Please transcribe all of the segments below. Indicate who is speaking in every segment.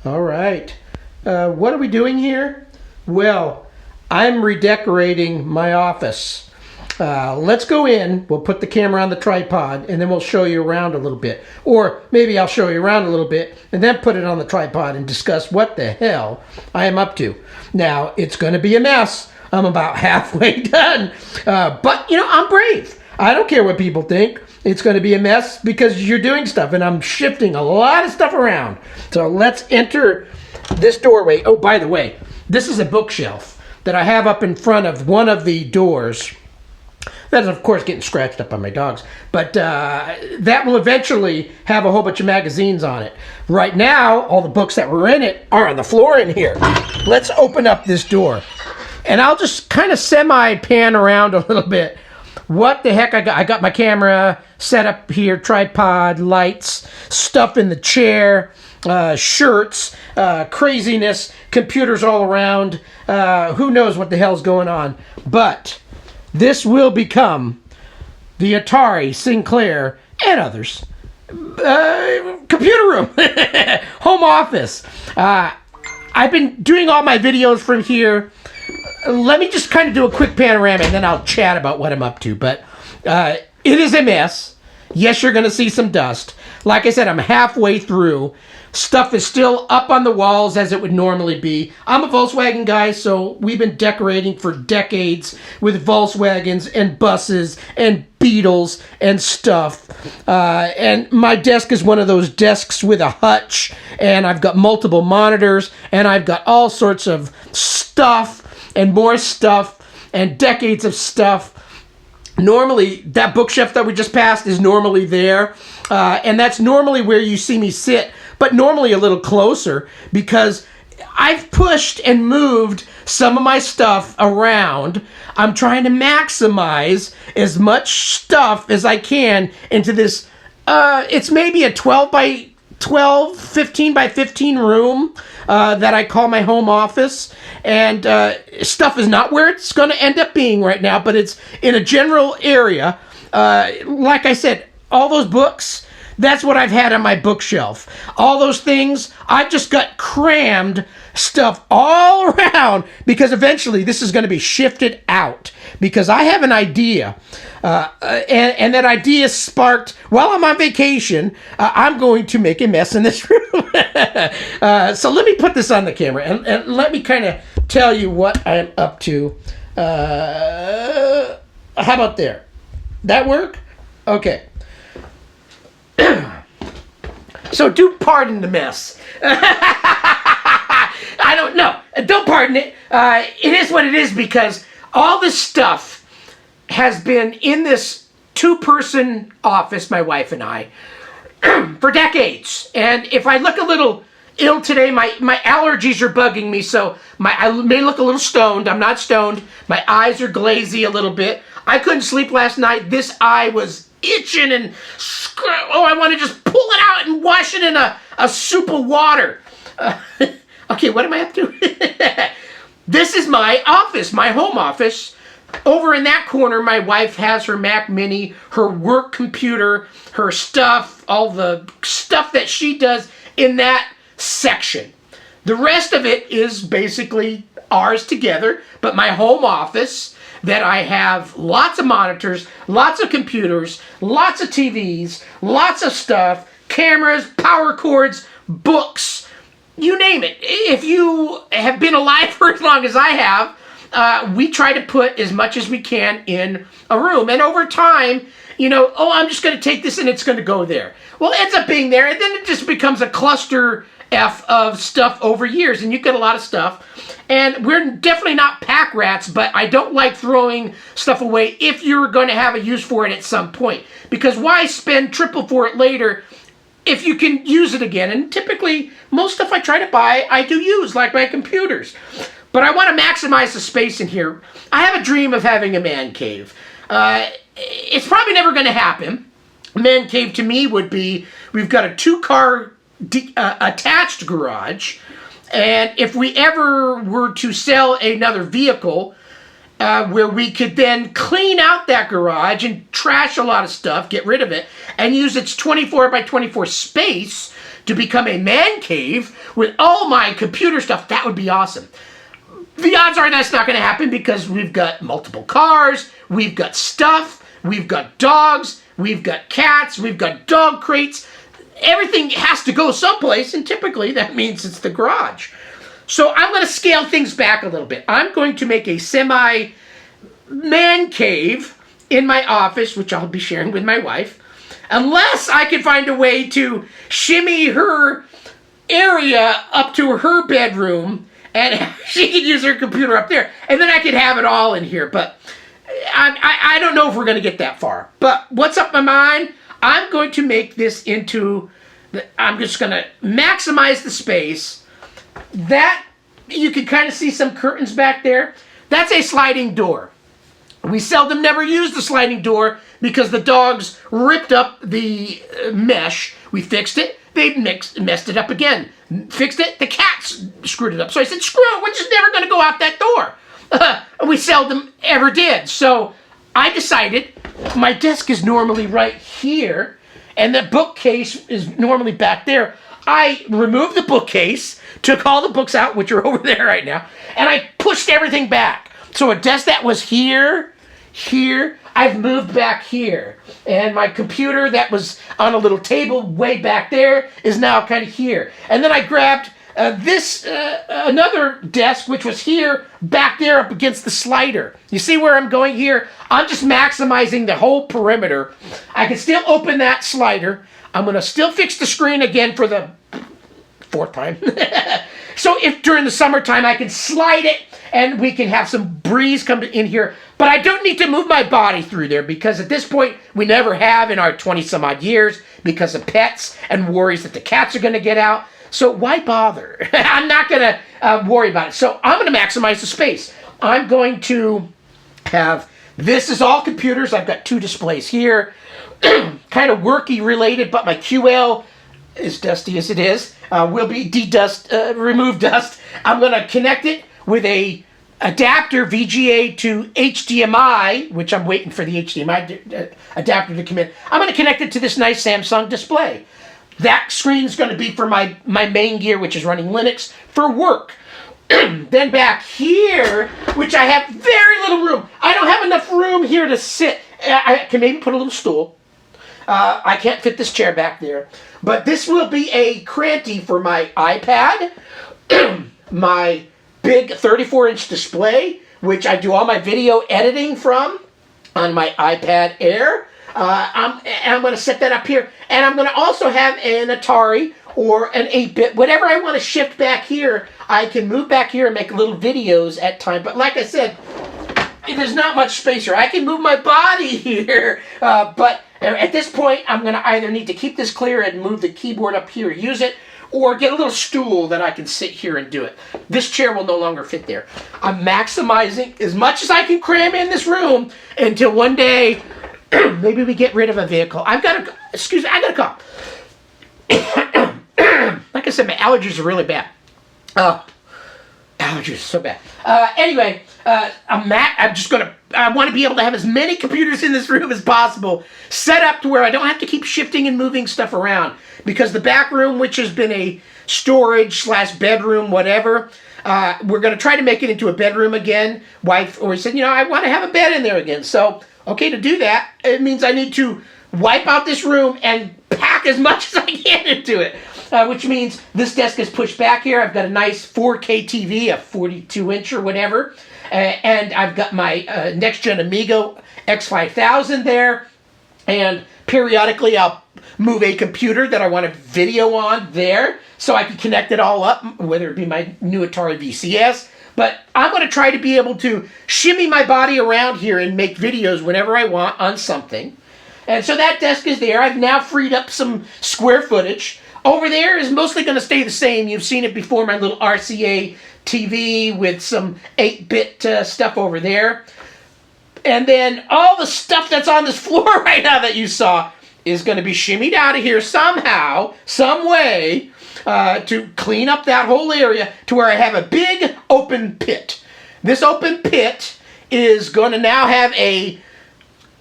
Speaker 1: All right. What are we doing here? Well, I'm redecorating my office. Let's go in. We'll put the camera on the tripod, and then we'll show you around a little bit. Or maybe I'll show you around a little bit, and then put it on the tripod and discuss what the hell I am up to. Now, it's going to be a mess. I'm about halfway done. But, I'm brave. I don't care what people think. It's going to be a mess because you're doing stuff, and I'm shifting a lot of stuff around. So let's enter this doorway. Oh, by the way, this is a bookshelf that I have up in front of one of the doors. That is, of course, getting scratched up by my dogs. But that will eventually have a whole bunch of magazines on it. Right now, all the books that were in it are on the floor in here. Let's open up this door. And I'll just kind of semi-pan around a little bit. What the heck I got? I got my camera set up here, tripod, lights, stuff in the chair, shirts, craziness, computers all around. Who knows what the hell's going on? But this will become the Atari, Sinclair, and others computer room, home office. I've been doing all my videos from here. Let me just kind of do a quick panorama, and then I'll chat about what I'm up to. But it is a mess. Yes, you're going to see some dust. Like I said, I'm halfway through. Stuff is still up on the walls as it would normally be. I'm a Volkswagen guy, so we've been decorating for decades with Volkswagens and buses and Beetles and stuff. And my desk is one of those desks with a hutch, and I've got multiple monitors, and I've got all sorts of stuff and more stuff and decades of stuff. Normally, that bookshelf that we just passed is normally there, and that's normally where you see me sit, but normally a little closer because I've pushed and moved some of my stuff around. I'm trying to maximize as much stuff as I can into this, it's maybe a 12 by 12, 15 by 15 room that I call my home office. And stuff is not where it's going to end up being right now, but it's in a general area. Like I said, all those books, that's what I've had on my bookshelf. All those things, I've just got crammed stuff all around because eventually this is going to be shifted out because I have an idea. And that idea sparked, while I'm on vacation, I'm going to make a mess in this room. So let me put this on the camera and let me kind of tell you what I'm up to. How about there? That work? Okay. So do pardon the mess. I don't know. Don't pardon it. It is what it is because all this stuff has been in this two-person office, my wife and I, for decades. And if I look a little ill today, my allergies are bugging me, so I may look a little stoned. I'm not stoned. My eyes are glazy a little bit. I couldn't sleep last night. This eye was itching and I want to just pull it out and wash it in a soup of water. Okay, what am I up to? This is my office, my home office. Over in that corner, my wife has her Mac Mini, her work computer, her stuff, all the stuff that she does in that section. The rest of it is basically ours together, but my home office that I have lots of monitors, lots of computers, lots of TVs, lots of stuff, cameras, power cords, books, you name it. If you have been alive for as long as I have, we try to put as much as we can in a room. And over time, I'm just going to take this and it's going to go there. Well, it ends up being there, and then it just becomes a cluster F of stuff over years, and you get a lot of stuff. And we're definitely not pack rats, but I don't like throwing stuff away if you're going to have a use for it at some point. Because why spend triple for it later if you can use it again? And typically, most stuff I try to buy, I do use, like my computers. But I want to maximize the space in here. I have a dream of having a man cave. It's probably never going to happen. A man cave to me would be, we've got a two-car attached garage, and if we ever were to sell another vehicle, where we could then clean out that garage and trash a lot of stuff, get rid of it, and use its 24 by 24 space to become a man cave with all my computer stuff, that would be awesome. The odds are that's not going to happen because we've got multiple cars, we've got stuff, we've got dogs, we've got cats, we've got dog crates. Everything has to go someplace, and typically that means it's the garage. So I'm going to scale things back a little bit. I'm going to make a semi-man cave in my office, which I'll be sharing with my wife, unless I can find a way to shimmy her area up to her bedroom and she can use her computer up there, and then I could have it all in here. But I don't know if we're going to get that far. But what's up my mind? I'm going to make this into, I'm just going to maximize the space. That, you can kind of see some curtains back there. That's a sliding door. We seldom never use the sliding door because the dogs ripped up the mesh. We fixed it. They messed it up again. Fixed it. The cats screwed it up. So I said, screw it. We're just never going to go out that door. We seldom ever did. So I decided my desk is normally right here and the bookcase is normally back there. I removed the bookcase, took all the books out, which are over there right now, and I pushed everything back. So a desk that was here, I've moved back here. And my computer that was on a little table way back there is now kind of here. And then I grabbed another desk, which was here, back there up against the slider. You see where I'm going here? I'm just maximizing the whole perimeter. I can still open that slider. I'm going to still fix the screen again for the 4th time. So if during the summertime I can slide it and we can have some breeze come in here, but I don't need to move my body through there because at this point we never have in our 20 some odd years because of pets and worries that the cats are going to get out. So why bother? I'm not going to worry about it. So I'm going to maximize the space. I'm going to have, this is all computers. I've got 2 displays here, kind of worky related, but my QL, as dusty as it is, will be remove dust. I'm going to connect it with a adapter VGA to HDMI, which I'm waiting for the HDMI adapter to come in. I'm going to connect it to this nice Samsung display. That screen is going to be for my main gear, which is running Linux for work. Then back here, which I have very little room. I don't have enough room here to sit. I can maybe put a little stool. I can't fit this chair back there. But this will be a cranty for my iPad, my big 34-inch display, which I do all my video editing from on my iPad Air. I'm going to set that up here. And I'm going to also have an Atari or an 8-bit. Whatever I want to shift back here, I can move back here and make little videos at time. But like I said, there's not much space here. I can move my body here, but at this point, I'm going to either need to keep this clear and move the keyboard up here, use it, or get a little stool that I can sit here and do it. This chair will no longer fit there. I'm maximizing as much as I can cram in this room until one day, maybe we get rid of a vehicle. I got a cough. Like I said, my allergies are really bad. Allergies are so bad. Anyway, I want to be able to have as many computers in this room as possible set up to where I don't have to keep shifting and moving stuff around. Because the back room, which has been a storage / bedroom, whatever, we're going to try to make it into a bedroom again. Wife always said, I want to have a bed in there again. So, okay, to do that, it means I need to wipe out this room and pack as much as I can into it. Which means this desk is pushed back here. I've got a nice 4K TV, a 42-inch or whatever. And I've got my next-gen Amigo X5000 there. And periodically I'll move a computer that I want to video on there so I can connect it all up, whether it be my new Atari VCS. But I'm going to try to be able to shimmy my body around here and make videos whenever I want on something. And so that desk is there. I've now freed up some square footage. Over there is mostly going to stay the same. You've seen it before, my little RCA TV with some 8-bit stuff over there. And then all the stuff that's on this floor right now that you saw is going to be shimmied out of here somehow, some way, to clean up that whole area to where I have a big open pit. This open pit is going to now have a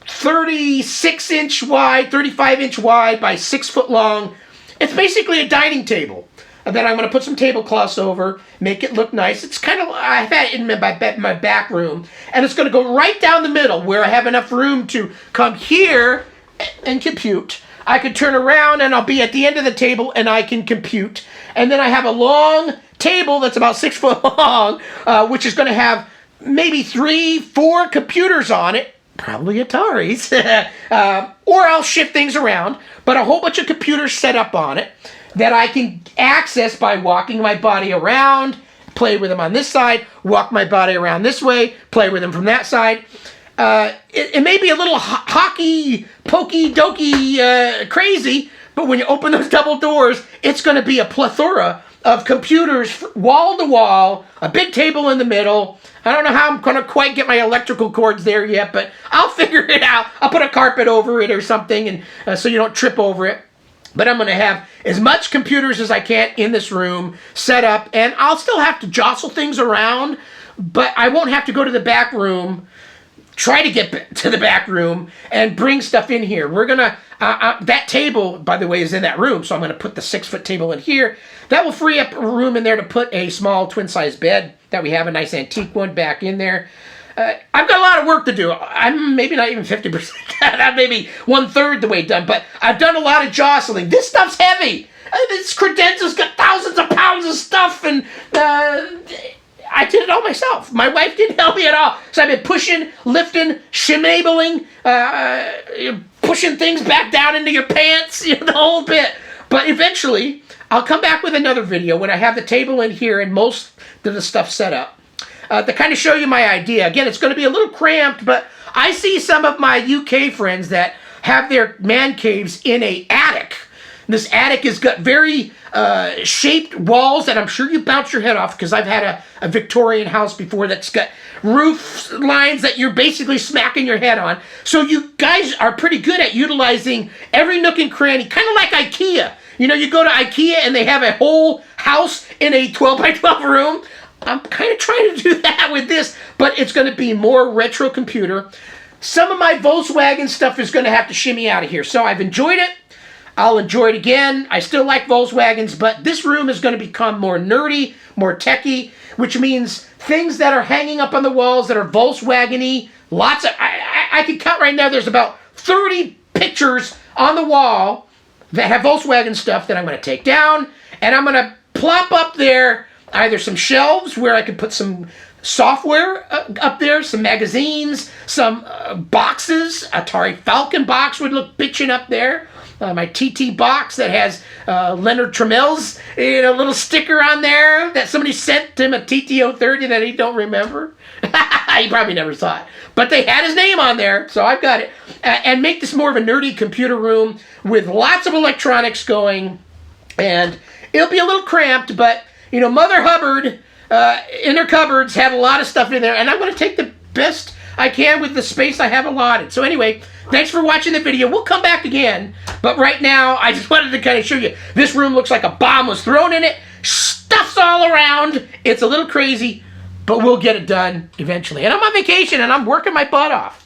Speaker 1: 36-inch wide, 35-inch wide by 6-foot long It's basically a dining table. And then I'm going to put some tablecloths over, make it look nice. It's kind of, I've had it in my back room. And it's going to go right down the middle where I have enough room to come here and compute. I can turn around and I'll be at the end of the table and I can compute. And then I have a long table that's about 6 foot long, which is going to have maybe 3, 4 computers on it. Probably Ataris. Or I'll shift things around. But a whole bunch of computers set up on it that I can access by walking my body around, play with them on this side, walk my body around this way, play with them from that side. It may be a little hockey, pokey, dokey, crazy, but when you open those double doors, it's going to be a plethora of computers, wall to wall, a big table in the middle. I don't know how I'm going to quite get my electrical cords there yet, but I'll figure it out. I'll put a carpet over it or something, and so you don't trip over it. But I'm going to have as much computers as I can in this room set up, and I'll still have to jostle things around, but I won't have to go to the back room, try to get to the back room, and bring stuff in here. We're going to, that table, by the way, is in that room, so I'm going to put the 6-foot table in here. That will free up a room in there to put a small twin-size bed that we have, a nice antique one back in there. I've got a lot of work to do. I'm maybe not even 50%. I'm maybe 1/3 the way done, but I've done a lot of jostling. This stuff's heavy. This credenza's got thousands of pounds of stuff, and I did it all myself. My wife didn't help me at all. So I've been pushing, lifting, shimmabling, pushing things back down into your pants, the whole bit. But eventually, I'll come back with another video when I have the table in here and most of the stuff set up. To kind of show you my idea. Again, it's going to be a little cramped, but I see some of my UK friends that have their man caves in an attic. This attic has got very shaped walls that I'm sure you bounce your head off, because I've had a Victorian house before that's got roof lines that you're basically smacking your head on. So you guys are pretty good at utilizing every nook and cranny, kind of like IKEA. You go to IKEA and they have a whole house in a 12 by 12 room. I'm kind of trying to do that with this, but it's going to be more retro computer. Some of my Volkswagen stuff is going to have to shimmy out of here. So I've enjoyed it. I'll enjoy it again. I still like Volkswagens, but this room is going to become more nerdy, more techy, which means things that are hanging up on the walls that are Volkswagen-y. Lots of, I could count right now, there's about 30 pictures on the wall that have Volkswagen stuff that I'm going to take down, and I'm going to plop up there either some shelves where I could put some software up there, some magazines, some boxes. Atari Falcon box would look bitchin' up there. My TT box that has Leonard Tramel's little sticker on there that somebody sent him, a TT-030 that he don't remember. He probably never saw it. But they had his name on there, so I've got it. And make this more of a nerdy computer room with lots of electronics going. And it'll be a little cramped, but Mother Hubbard in her cupboards had a lot of stuff in there, and I'm going to take the best I can with the space I have allotted. So anyway, thanks for watching the video. We'll come back again, but right now I just wanted to kind of show you. This room looks like a bomb was thrown in it. Stuff's all around. It's a little crazy, but we'll get it done eventually. And I'm on vacation, and I'm working my butt off.